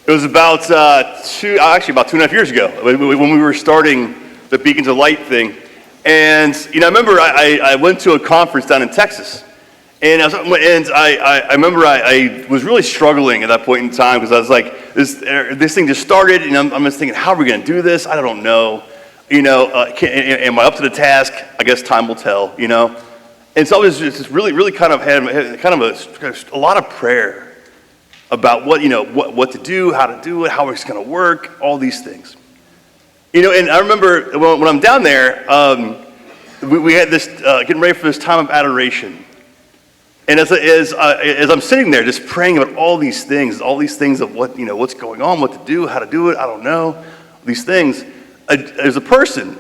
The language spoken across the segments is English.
It was about about 2.5 years ago when we were starting the Beacons of Light thing. And, I remember I went to a conference down in Texas. And I remember I was really struggling at that point in time because I was like, this thing just started, and I'm just thinking, how are we going to do this? I don't know. Am I up to the task? I guess time will tell, And so I was just really kind of had kind of a lot of prayer about what to do, how to do it, how it's going to work, all these things. And I remember when I'm down there, we had this getting ready for this time of adoration. And as I'm sitting there just praying about all these things of what's going on, what to do, how to do it, I don't know, these things. There's a person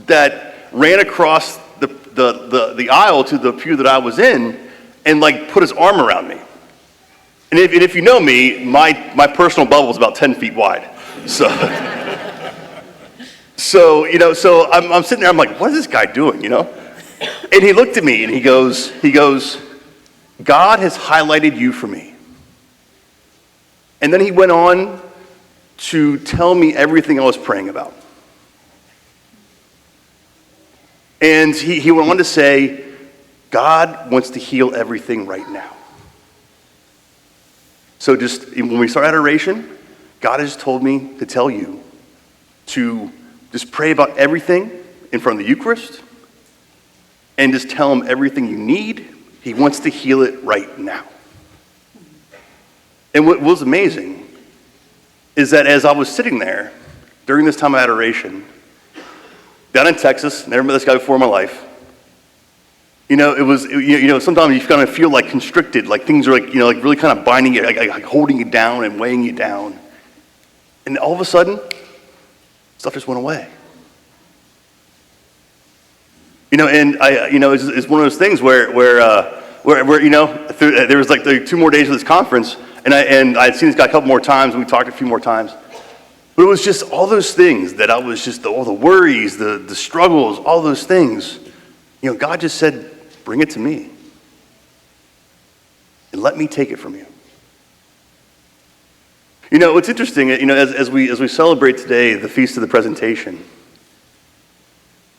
that ran across the aisle to the pew that I was in and put his arm around me. And if you know me, my personal bubble is about 10 feet wide. So I'm sitting there, I'm like, what is this guy doing, And he looked at me and he goes, God has highlighted you for me. And then he went on to tell me everything I was praying about. And he went on to say, God wants to heal everything right now. So just when we start adoration, God has told me to tell you to just pray about everything in front of the Eucharist and just tell him everything you need. He wants to heal it right now. And what was amazing is that as I was sitting there during this time of adoration, down in Texas, never met this guy before in my life, sometimes you kind of feel constricted, things are really kind of binding you, like holding you down and weighing you down. And all of a sudden, stuff just went away. It's one of those things where there was 2 more days of this conference, and I'd seen this guy a couple more times, and we talked a few more times. But it was just all those things that I was just, all the worries, the struggles, all those things. God just said, bring it to me. And let me take it from you. What's interesting, as we celebrate today the Feast of the Presentation,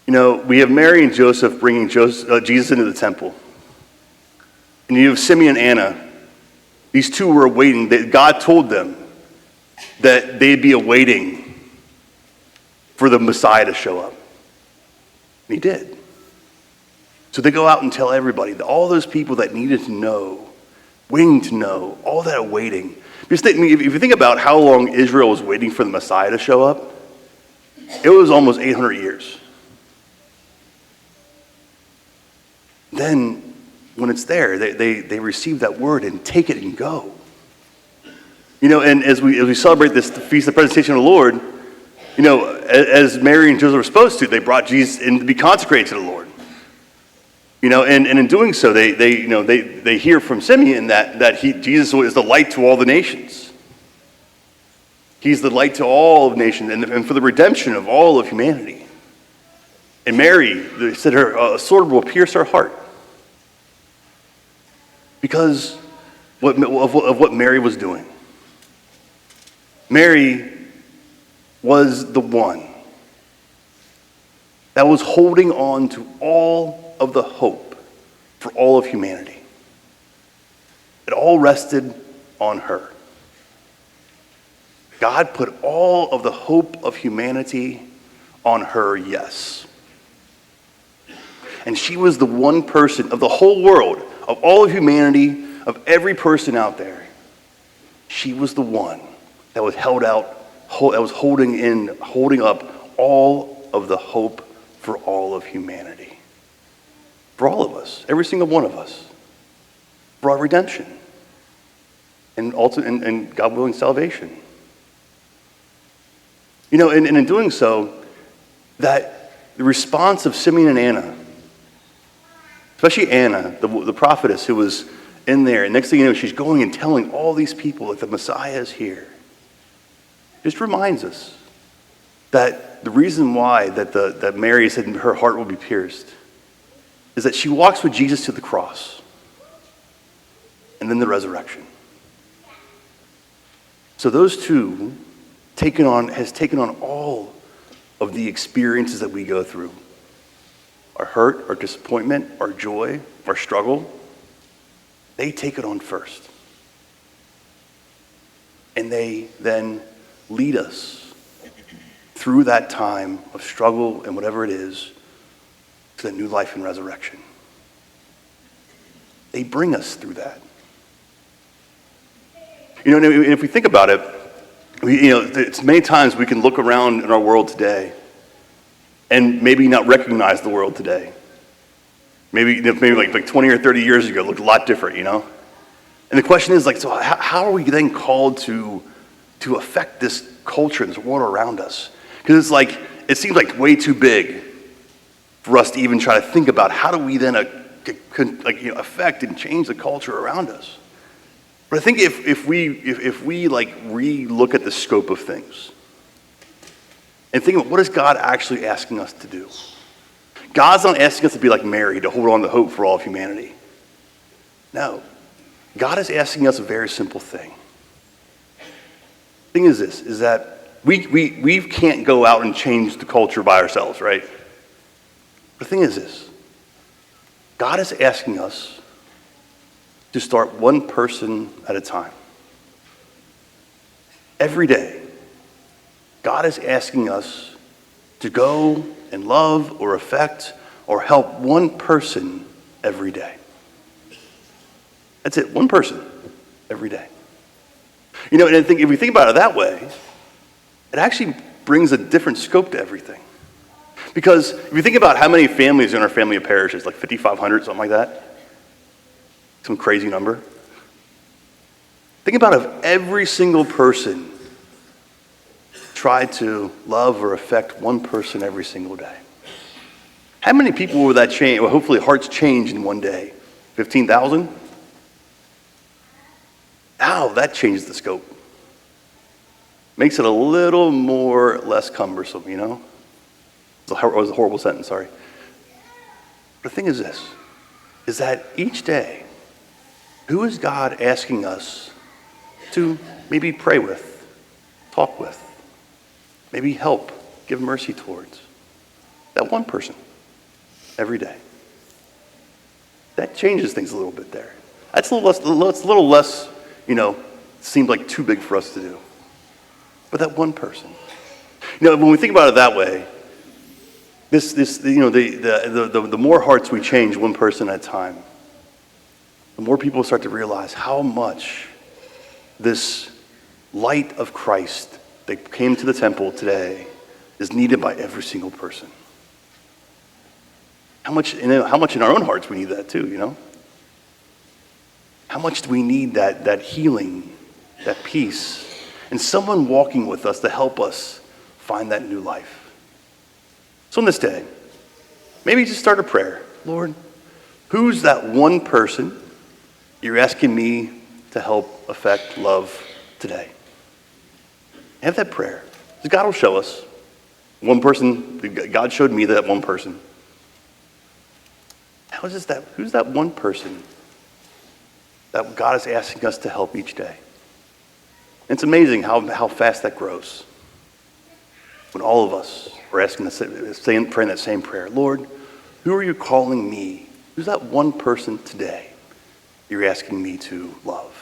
we have Mary and Joseph bringing Jesus into the temple. And you have Simeon and Anna. These two were awaiting. God told them that they'd be awaiting for the Messiah to show up. And he did. So they go out and tell everybody, all those people that needed to know, waiting to know, all that waiting. If you think about how long Israel was waiting for the Messiah to show up, it was almost 800 years. Then, when it's there, they receive that word and take it and go. And as we celebrate the Feast of the Presentation of the Lord, as Mary and Joseph were supposed to, they brought Jesus in to be consecrated to the Lord. And in doing so, they hear from Simeon that Jesus is the light to all the nations. He's the light to all of nations and for the redemption of all of humanity. And Mary, they said, her sword will pierce her heart. Because of what Mary was doing. Mary was the one that was holding on to all of the hope for all of humanity. It all rested on her. God put all of the hope of humanity on her, yes. And she was the one person of the whole world, of all of humanity, of every person out there. She was the one that was holding up all of the hope for all of humanity. For all of us, every single one of us. For our redemption. And God willing salvation. And in doing so, that the response of Simeon and Anna, especially Anna, the prophetess who was in there, and next thing you know, she's going and telling all these people that the Messiah is here. Just reminds us that the reason why that Mary said her heart will be pierced is that she walks with Jesus to the cross and then the resurrection. So those two has taken on all of the experiences that we go through. Our hurt, our disappointment, our joy, our struggle. They take it on first. And they then lead us through that time of struggle and whatever it is to the new life and resurrection. They bring us through that. And if we think about it, it's many times we can look around in our world today and maybe not recognize the world today. Maybe like 20 or 30 years ago, it looked a lot different, And the question is, so how are we then called to affect this culture and this world around us? Because it seems like way too big for us to even try to think about how do we then affect and change the culture around us. But I think if we re-look at the scope of things and think about what is God actually asking us to do. God's not asking us to be like Mary, to hold on to hope for all of humanity. No. God is asking us a very simple thing. The thing is this, is that we can't go out and change the culture by ourselves, right? The thing is this, God is asking us to start one person at a time. Every day, God is asking us to go and love or affect or help one person every day. That's it, one person every day. And I think if we think about it that way, it actually brings a different scope to everything. Because if you think about how many families in our family of parishes, like 5,500, something like that, some crazy number. Think about if every single person tried to love or affect one person every single day. How many people will that change? Well, hopefully hearts change in one day. 15,000? Now that changes the scope. Makes it a little more less cumbersome, It was a horrible sentence, sorry. The thing is this, is that each day, who is God asking us to maybe pray with, talk with, maybe help, give mercy towards? That one person every day. That changes things a little bit there. That's a little less, seemed like too big for us to do. But that one person. When we think about it that way, the more hearts we change one person at a time, the more people start to realize how much this light of Christ that came to the temple today is needed by every single person. How much in our own hearts we need that too, How much do we need that healing, that peace, and someone walking with us to help us find that new life. So on this day, maybe just start a prayer. Lord, who's that one person you're asking me to help affect love today? Have that prayer. Because God will show us. One person, God showed me that one person. Who's that one person that God is asking us to help each day? And it's amazing how fast that grows. When all of us are praying that same prayer. Lord, who are you calling me? Who's that one person today you're asking me to love?